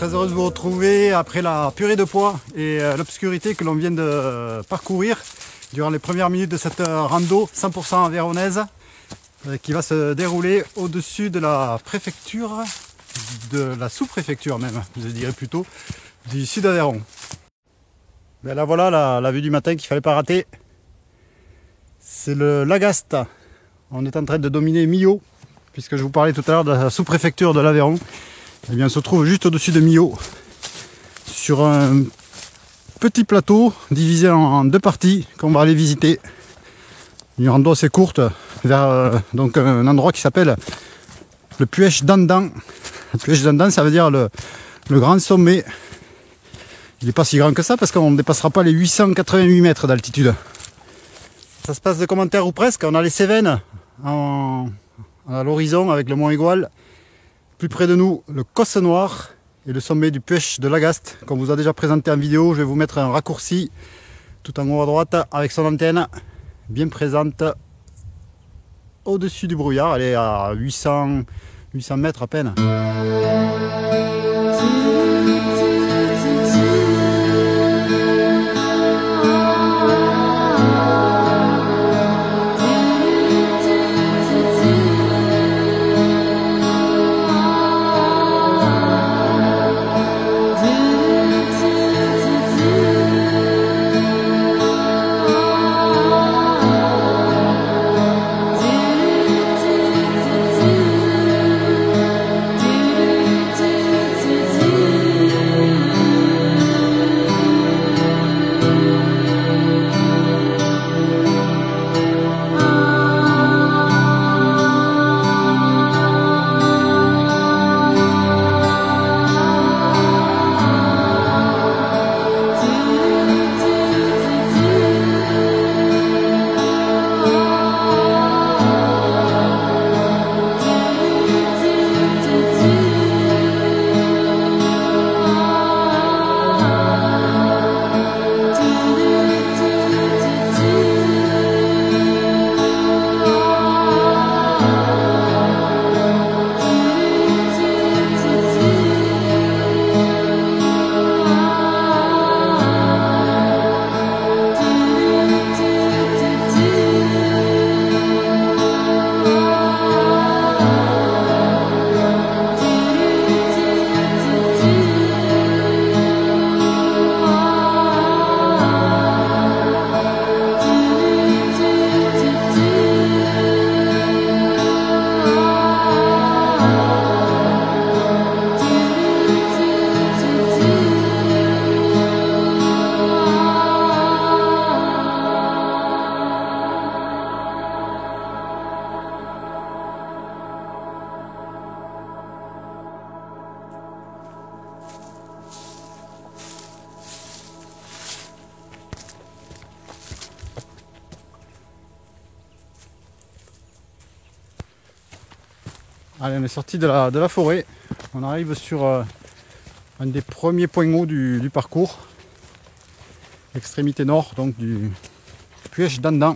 Très heureux de vous retrouver après la purée de pois et l'obscurité que l'on vient de parcourir durant les premières minutes de cette rando 100% avéronaise qui va se dérouler au-dessus de la préfecture, de la sous-préfecture même, je dirais plutôt, du sud Aveyron. Ben là voilà la vue du matin qu'il ne fallait pas rater. C'est le Lagaste. On est en train de dominer Millau, puisque je vous parlais tout à l'heure de la sous-préfecture de l'Aveyron. Eh bien, on se trouve juste au-dessus de Millau, sur un petit plateau divisé en deux parties qu'on va aller visiter. Une rando assez courte vers donc un endroit qui s'appelle le Puech d'Andan. Le Puech d'Andan, ça veut dire le grand sommet. Il n'est pas si grand que ça parce qu'on ne dépassera pas les 888 mètres d'altitude. Ça se passe de commentaires ou presque. On a les Cévennes à l'horizon avec le mont Égual. Plus près de nous, le Cosse Noir et le sommet du Puech de Lagaste, qu'on vous a déjà présenté en vidéo. Je vais vous mettre un raccourci tout en haut à droite avec son antenne bien présente au-dessus du brouillard. Elle est à 800 mètres à peine. Allez, on est sorti de la forêt. On arrive sur un des premiers points hauts du parcours. L'extrémité nord donc du Puech d'Andan.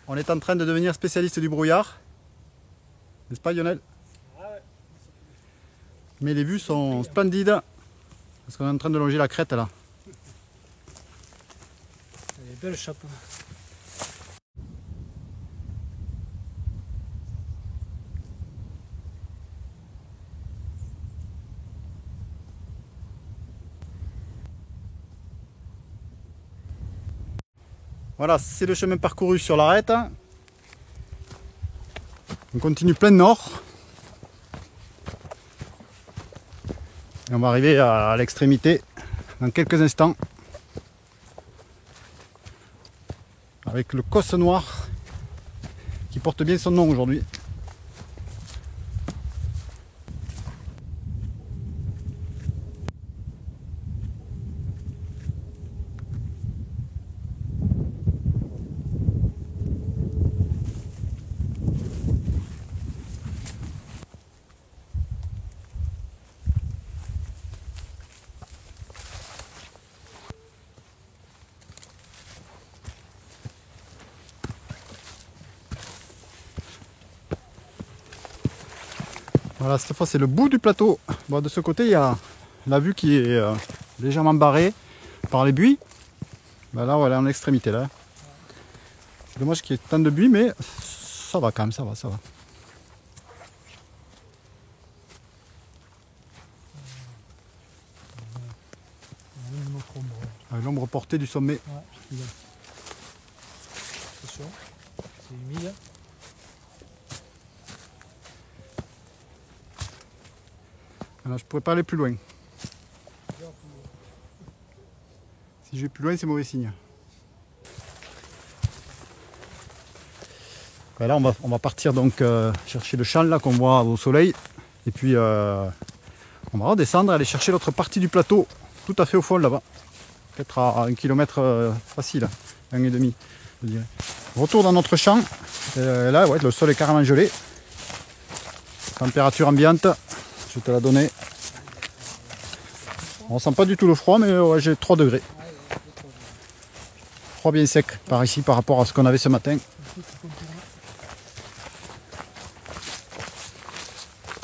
On est en train de devenir spécialiste du brouillard. N'est-ce pas Lionel? Mais les vues sont splendides. Parce qu'on est en train de longer la crête là. Elle est belle, chapeau. Voilà, c'est le chemin parcouru sur l'arête. On continue plein nord. Et on va arriver à l'extrémité dans quelques instants. Avec le Cosse Noir qui porte bien son nom aujourd'hui. Voilà, cette fois c'est le bout du plateau. Bon, de ce côté, il y a la vue qui est légèrement barrée par les buis. Ben là, voilà, en extrémité là. C'est dommage qu'il y ait tant de buis, mais ça va quand même, ça va, ça va. L'ombre portée du sommet. Ouais, attention, c'est humide. Alors, je pourrais pas aller plus loin. Si je vais plus loin, c'est mauvais signe. Ben là, on va partir donc chercher le champ là qu'on voit au soleil. Et puis, on va redescendre et aller chercher l'autre partie du plateau, tout à fait au fond là-bas. Peut-être à 1 kilomètre facile, 1,5 je dirais. Retour dans notre champ. Là, ouais, le sol est carrément gelé. Température ambiante, je vais te la donner. On sent pas du tout le froid, mais ouais, j'ai 3 degrés. Froid bien sec par ici par rapport à ce qu'on avait ce matin.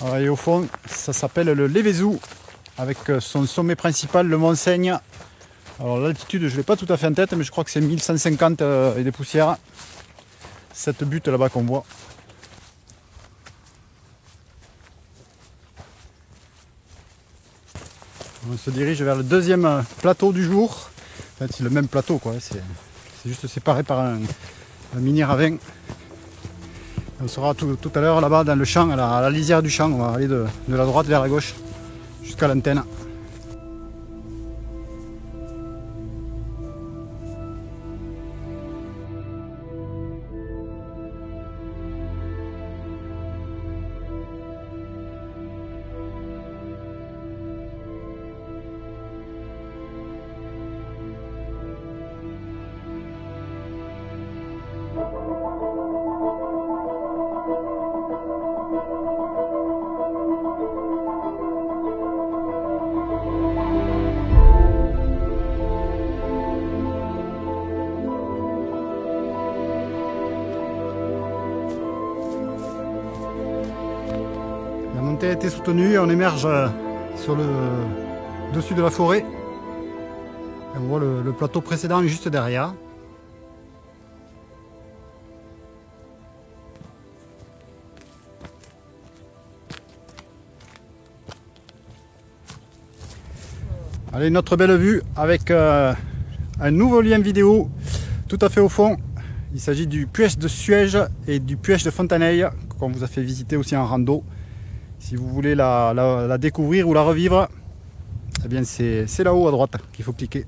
Alors, et au fond, ça s'appelle le Lévézou, avec son sommet principal, le Mont Seigne. Alors l'altitude, je ne l'ai pas tout à fait en tête, mais je crois que c'est 1150 et des poussières. Cette butte là-bas qu'on voit. On se dirige vers le deuxième plateau du jour. En fait, c'est le même plateau, quoi. C'est juste séparé par un mini ravin. On sera tout à l'heure là-bas dans le champ, à la lisière du champ. On va aller de la droite vers la gauche jusqu'à l'antenne. La montée a été soutenue et on émerge sur le dessus de la forêt. Et on voit le plateau précédent juste derrière. Allez, une autre belle vue avec un nouveau lien vidéo tout à fait au fond. Il s'agit du Puech de Suège et du Puech de Fontaneille qu'on vous a fait visiter aussi en rando. Si vous voulez la découvrir ou la revivre, eh bien c'est là-haut à droite qu'il faut cliquer.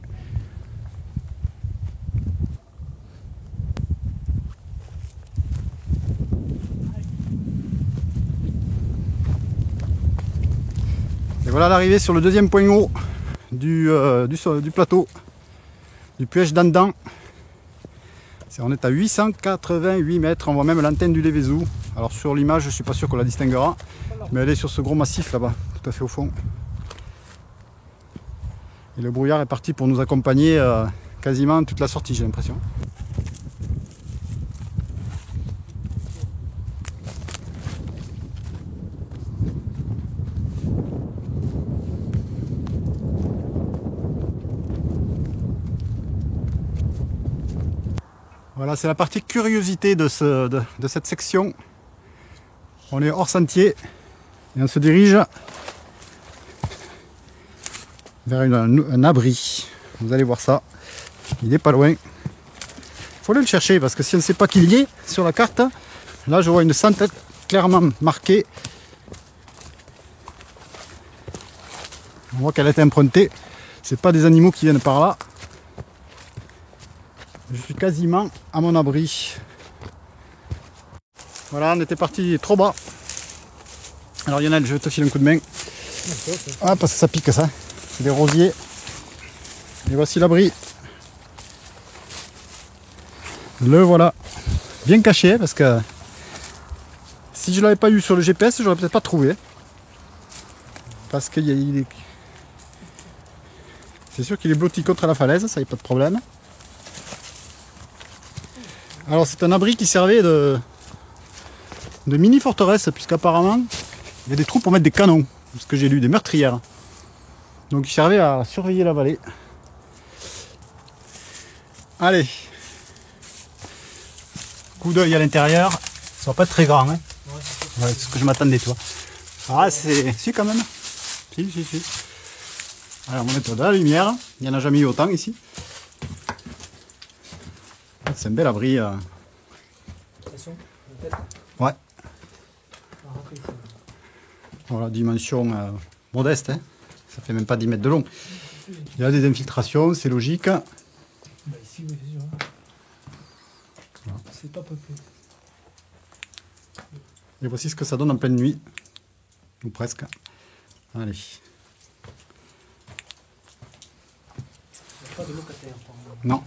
Et voilà l'arrivée sur le deuxième point haut du plateau du Puech d'Andan. On est à 888 mètres, on voit même l'antenne du Lévézou. Alors sur l'image, je ne suis pas sûr qu'on la distinguera, mais elle est sur ce gros massif là-bas, tout à fait au fond. Et le brouillard est parti pour nous accompagner quasiment toute la sortie, j'ai l'impression. Voilà, c'est la partie curiosité de cette section. On est hors sentier et on se dirige vers un abri. Vous allez voir ça, il n'est pas loin. Il faut aller le chercher parce que si on ne sait pas qu'il y est sur la carte, là je vois une sente clairement marquée. On voit qu'elle a été empruntée. C'est pas des animaux qui viennent par là. Je suis quasiment à mon abri. Voilà, on était parti trop bas. Alors Lionel, je vais te filer un coup de main. Ah, parce que ça pique ça. C'est des rosiers. Et voici l'abri. Le voilà. Bien caché parce que si je l'avais pas eu sur le GPS, j'aurais peut-être pas trouvé. Parce que c'est sûr qu'il est blotti contre la falaise, ça y a pas de problème. Alors c'est un abri qui servait de mini forteresse, puisqu'apparemment Il y a des trous pour mettre des canons, ce que j'ai lu, des meurtrières. Donc ils servaient à surveiller la vallée. Allez. Coup d'œil à l'intérieur. Ça va pas être très grand, hein. Ouais, c'est ce que je m'attendais, toi. Ah, c'est... Si, quand même. Si. Alors, on va mettre de la lumière. Il n'y en a jamais eu autant ici. C'est un bel abri. Ouais. Voilà, dimension modeste, hein. Ça fait même pas 10 mètres de long. Il y a des infiltrations, c'est logique. Bah ici, oui, c'est sûr. Voilà. C'est pas peuplé. Et voici ce que ça donne en pleine nuit. Ou presque. Allez. Il n'y a pas de locataire. Non.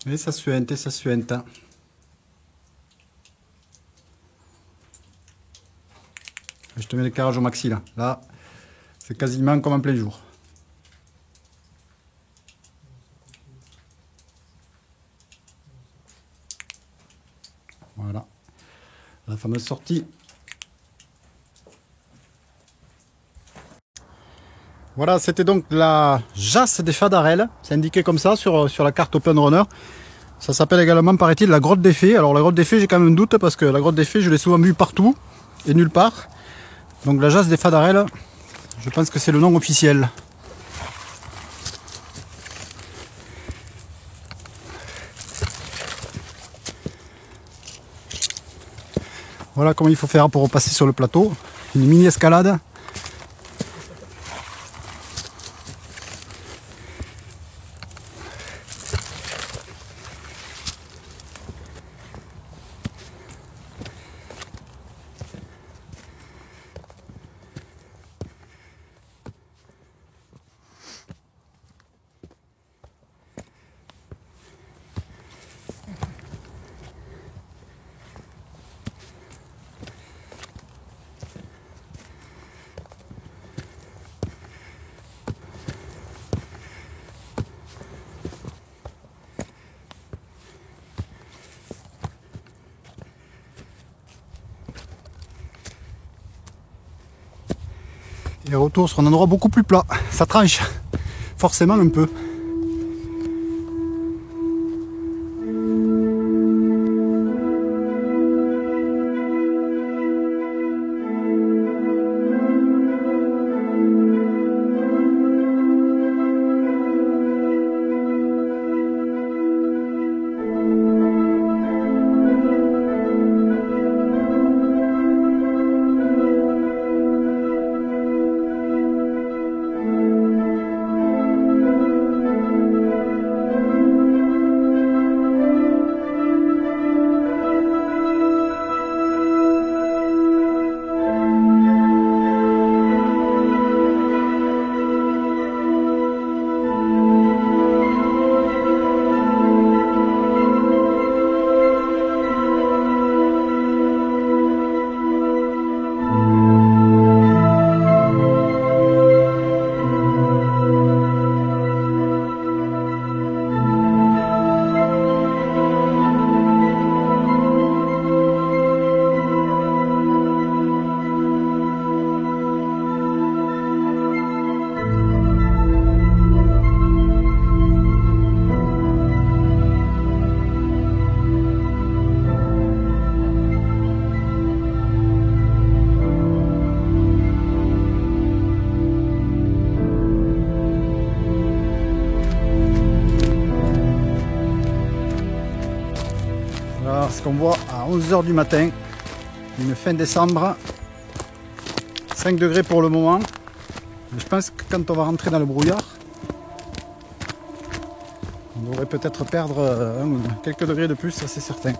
Et ça suinte, et ça suinte. Je te mets l'éclairage au maxi là. Là, c'est quasiment comme en plein jour. Voilà. La fameuse sortie. Voilà, c'était donc la Jasse des Fadarelles. C'est indiqué comme ça sur la carte Open Runner. Ça s'appelle également, paraît-il, la grotte des fées. Alors la grotte des fées, j'ai quand même un doute parce que la grotte des fées, je l'ai souvent vue partout et nulle part. Donc la Jasse des Fadarelles, je pense que c'est le nom officiel. Voilà comment il faut faire pour repasser sur le plateau. Une mini escalade. Et retour sur un endroit beaucoup plus plat. Ça tranche forcément un peu. Voilà ce qu'on voit à 11 h du matin, une fin décembre, 5 degrés pour le moment. Je pense que quand on va rentrer dans le brouillard, on devrait peut-être perdre quelques degrés de plus, ça c'est certain.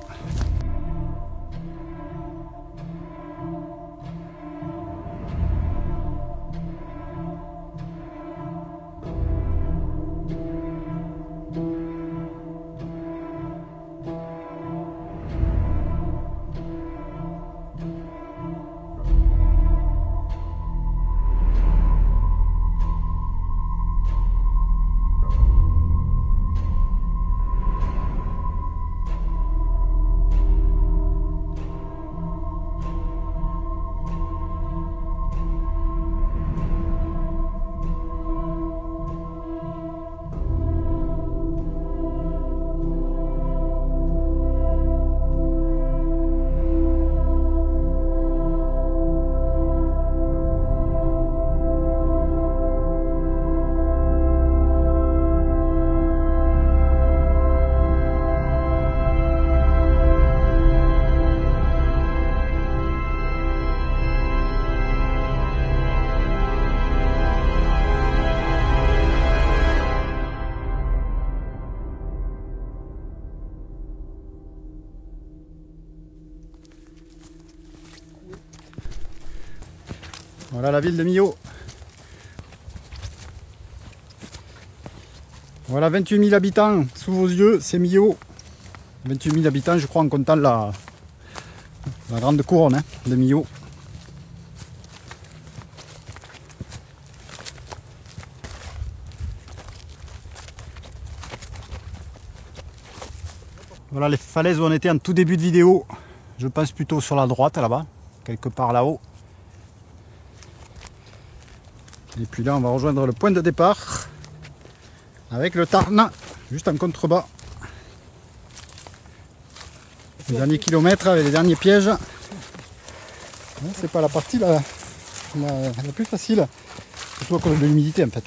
Voilà la ville de Millau. Voilà 28 000 habitants sous vos yeux, c'est Millau. 28 000 habitants, je crois, en comptant la grande couronne hein, de Millau. Voilà les falaises où on était en tout début de vidéo. Je pense plutôt sur la droite là-bas, quelque part là-haut. Et puis là, on va rejoindre le point de départ avec le Tarn, juste en contrebas. Les derniers kilomètres avec les derniers pièges. C'est pas la partie la plus facile, surtout à cause de l'humidité en fait.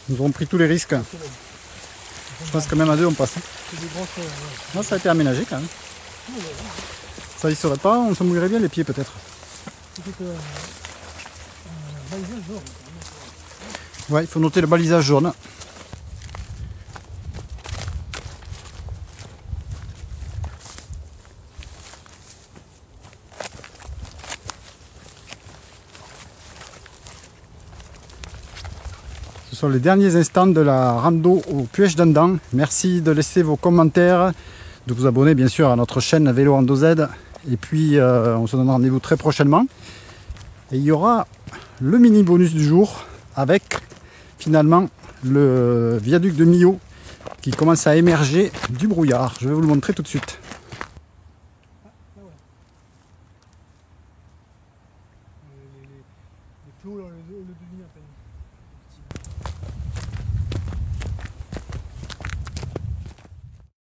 Nous aurons pris tous les risques. Je pense que même à deux on passe. Non, ça a été aménagé quand même. Ça y serait pas, on se mouillerait bien les pieds peut-être. Ouais, il faut noter le balisage jaune. Ce sont les derniers instants de la rando au Puech d'Andan. Merci de laisser vos commentaires, de vous abonner bien sûr à notre chaîne Vélo Rando Z. Et puis on se donne rendez-vous très prochainement. Et il y aura le mini bonus du jour avec finalement le viaduc de Millau qui commence à émerger du brouillard. Je vais vous le montrer tout de suite. Les flots, là, on le devine à peine.